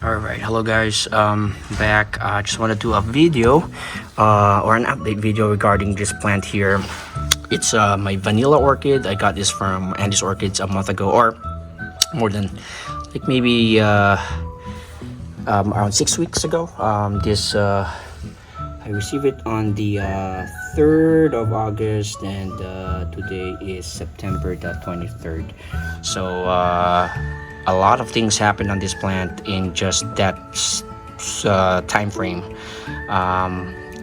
Alright, hello guys, back. I just want to do a video or an update video regarding this plant here. It's my vanilla orchid. I got this from Andy's Orchids a month ago, or more than like maybe around 6 weeks ago. I received it on the 3rd of August, and today is September the 23rd. So a lot of things happened on this plant in just that time frame,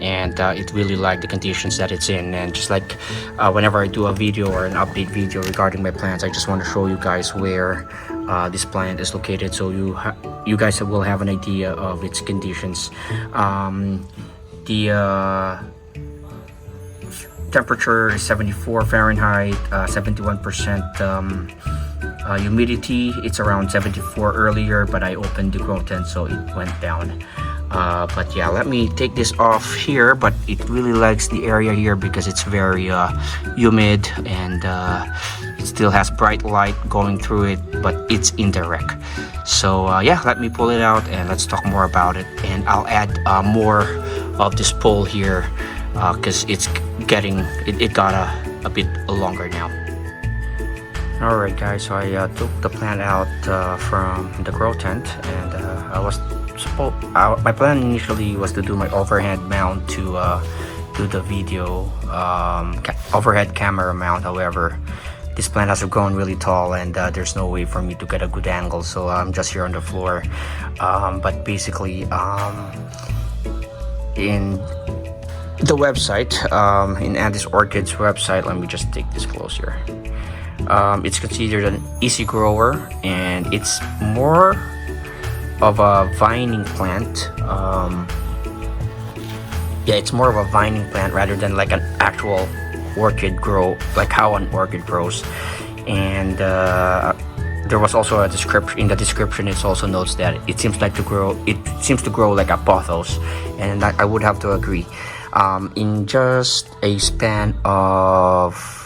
and it really liked the conditions that it's in. And just like whenever I do a video or an update video regarding my plants, I just want to show you guys where this plant is located, so you guys will have an idea of its conditions. The temperature is 74 Fahrenheit, 71% humidity. It's around 74 earlier, but I opened the grow tent, so it went down. But yeah, let me take this off here. But it really likes the area here because it's very humid, and it still has bright light going through it, but it's indirect. So yeah, let me pull it out and let's talk more about it. And I'll add more of this pole here because it's getting it got a bit longer now. Alright guys, so I took the plant out from the grow tent, and my plan initially was to do my overhead mount to do the video overhead camera mount. However, this plant has grown really tall, and there's no way for me to get a good angle, so I'm just here on the floor. But basically, in the website, in Andy's Orchids website, let me just take this closer. It's considered an easy grower, and it's more of a vining plant. Yeah, it's more of a vining plant rather than like an actual orchid grow, like how an orchid grows. And there was also a description in the description. It also notes that it seems to grow like a pothos, and I would have to agree. In just a span of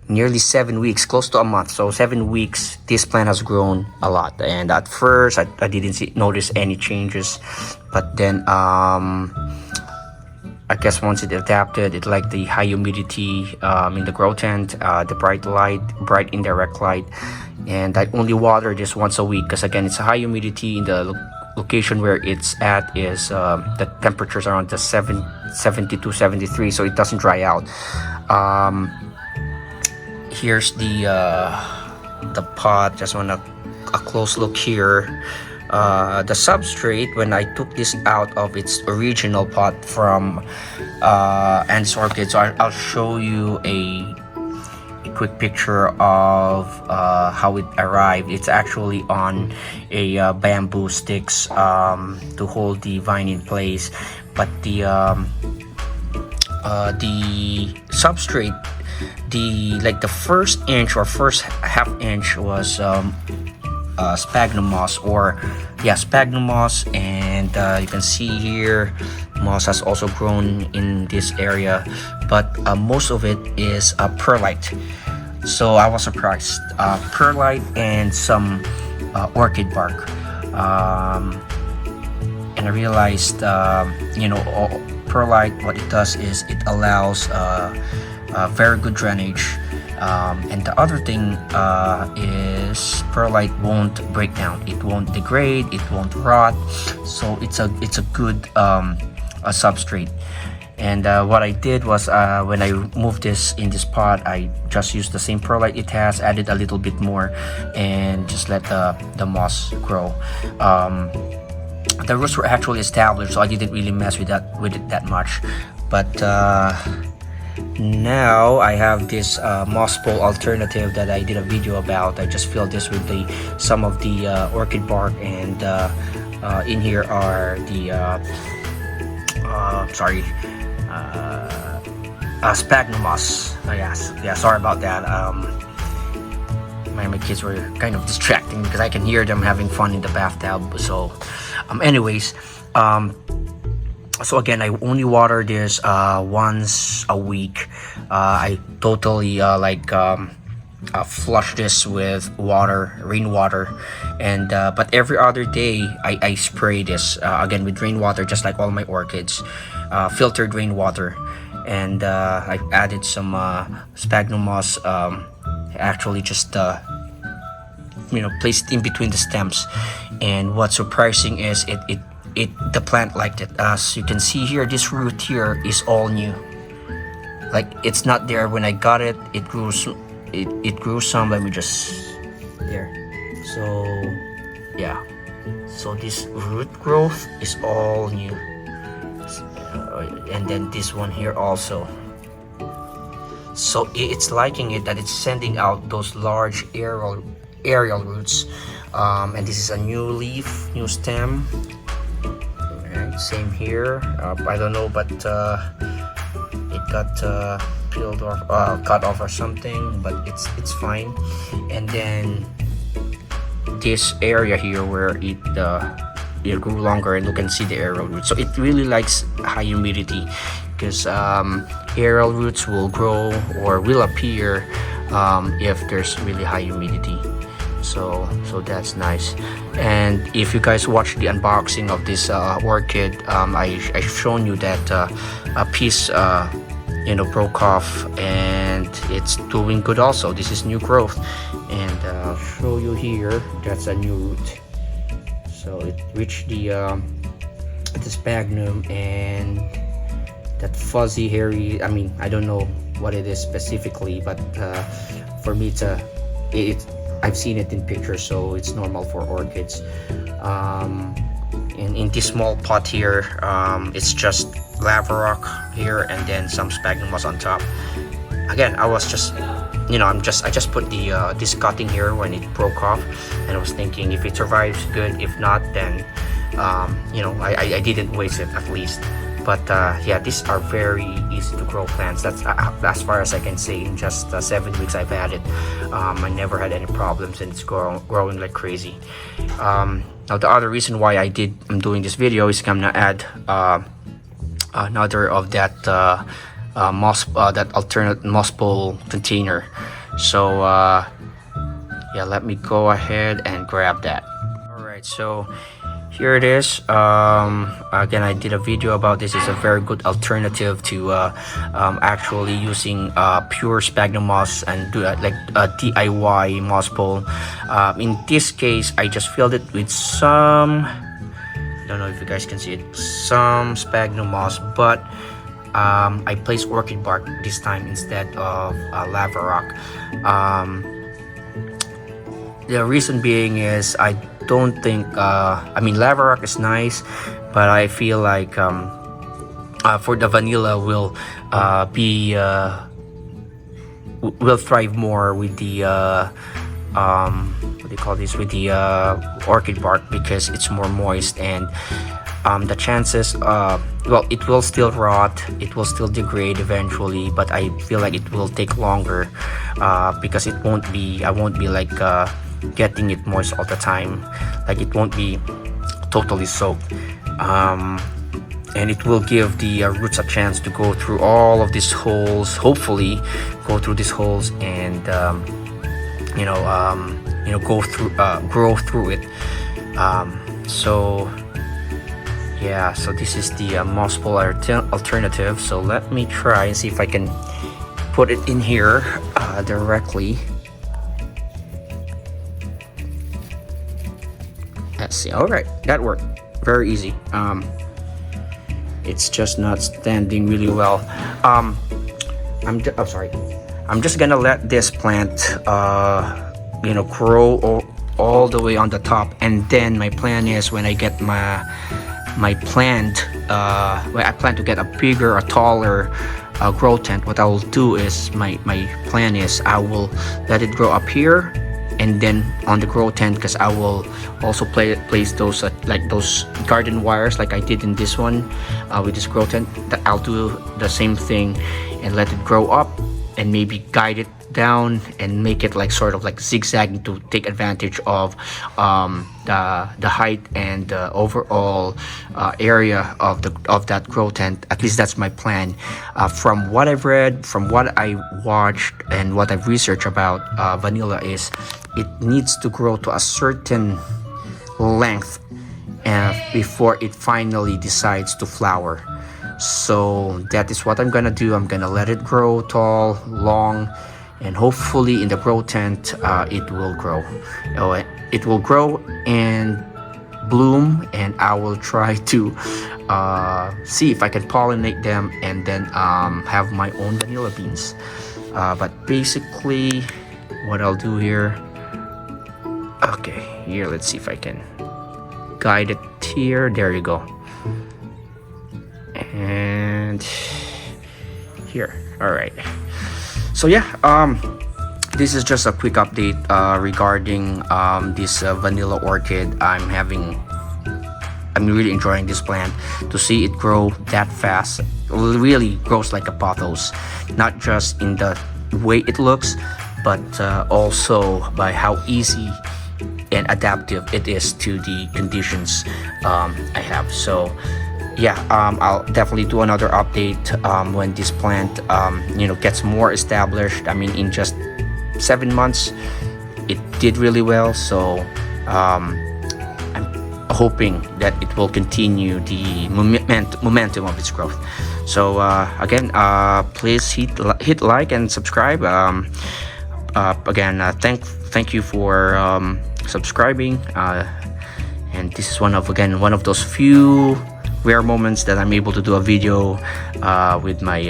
nearly 7 weeks, close to a month, so 7 weeks, this plant has grown a lot. And at first I didn't notice any changes, but then I guess once it adapted, it liked the high humidity in the grow tent, the bright indirect light. And I only water this once a week because, again, it's a high humidity. In the location where it's at is the temperatures around the 72, 73, so it doesn't dry out. Here's the pot. Just want a close look here. The substrate, when I took this out of its original pot from Andy's Orchid, so I'll show you a quick picture of how it arrived. It's actually on a bamboo sticks to hold the vine in place, but the substrate, the first inch or first half inch was sphagnum moss, sphagnum moss. And you can see here moss has also grown in this area, but most of it is perlite. So I was surprised. Perlite and some orchid bark, and I realized perlite, what it does is it allows very good drainage. And the other thing is perlite won't break down, it won't degrade, it won't rot, so it's a good substrate. And what I did was, when I moved this in this pot, I just used the same perlite it has, added a little bit more, and just let the moss grow. The roots were actually established, so I didn't really mess with it that much. But now I have this moss pole alternative that I did a video about. I just filled this with some of the orchid bark, and in here are the sphagnum moss. Yeah, sorry about that. My kids were kind of distracting because I can hear them having fun in the bathtub. So anyways, so again, I only water this once a week. I totally flush this with water, rainwater, and but every other day I spray this again with rainwater, just like all my orchids, filtered rainwater. And I added some sphagnum moss, actually just placed in between the stems. And what's surprising is the plant liked it. As you can see here, this root here is all new. Like, it's not there when I got it. It grew some. Let me just there. So yeah, so this root growth is all new. And then this one here also. So it's liking it that it's sending out those large aerial roots. And this is a new leaf, new stem. Alright, same here. I don't know, but it got peeled off, cut off or something, but it's fine. And then this area here where it grew longer, and you can see the aerial roots. So it really likes high humidity, because aerial roots will grow or will appear if there's really high humidity. So that's nice. And if you guys watch the unboxing of this orchid, I've shown you that a piece broke off, and it's doing good also. This is new growth, and I'll show you here. That's a new root. So it reached the sphagnum, and that fuzzy hairy, I don't know what it is specifically, but for me I've seen it in pictures, so it's normal for orchids. And in this small pot here, it's just lava rock here, and then some sphagnum moss on top. Again, I was just I just put the this cutting here when it broke off, and I was thinking if it survives, good. If not, then I didn't waste it at least. But yeah, these are very easy to grow plants. That's as far as I can say. In just 7 weeks I've had it, I never had any problems, and it's growing like crazy. Now the other reason why I'm doing this video is I'm gonna add another of that that alternate moss bowl container. So yeah, let me go ahead and grab that. All right, so here it is. Again, I did a video about this. It's a very good alternative to actually using pure sphagnum moss and do like a DIY moss bowl. In this case, I just filled it with some, I don't know if you guys can see it, some sphagnum moss, but I placed orchid bark this time instead of lava rock. The reason being is I don't think lava rock is nice, but I feel like for the vanilla will thrive more with the what do you call this, with the orchid bark, because it's more moist, and the chances it will still rot, it will still degrade eventually, but I feel like it will take longer because I won't be like getting it moist all the time. Like, it won't be totally soaked, and it will give the roots a chance to go through all of these holes, hopefully go through these holes, and grow through it. So yeah, so this is the moss bowl alternative. So let me try and see if I can put it in here directly. Let's see. All right, that worked. Very easy. It's just not standing really well. I'm just gonna let this plant grow all the way on the top, and then my plan is when I get my plant, I plan to get a bigger, a taller grow tent. What I will do is my plan is I will let it grow up here, and then on the grow tent, because I will also place those like those garden wires like I did in this one with this grow tent, that I'll do the same thing and let it grow up, and maybe guide it down and make it like sort of like zigzagging to take advantage of the height and the overall area of that grow tent. At least that's my plan. From what I've read, from what I watched, and what I've researched about vanilla is it needs to grow to a certain length before it finally decides to flower. So that is what I'm gonna do. I'm gonna let it grow tall, long, and hopefully in the grow tent it will grow. It will grow and bloom, and I will try to see if I can pollinate them and then have my own vanilla beans. But basically what I'll do here, okay, here, let's see if I can guide it here. There you go. And here. All right. So yeah, this is just a quick update regarding this vanilla orchid. I'm really enjoying this plant. To see it grow that fast, it really grows like a pothos, not just in the way it looks, but also by how easy and adaptive it is to the conditions I have. So yeah, I'll definitely do another update when this plant gets more established. I mean, in just 7 months it did really well, so I'm hoping that it will continue the momentum of its growth. So again, please hit like and subscribe. Again, thank you for subscribing, and this is one of those few rare moments that I'm able to do a video with my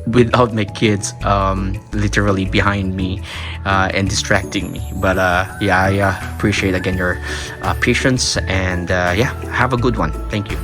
without my kids literally behind me and distracting me. But yeah, I appreciate again your patience, and yeah, have a good one. Thank you.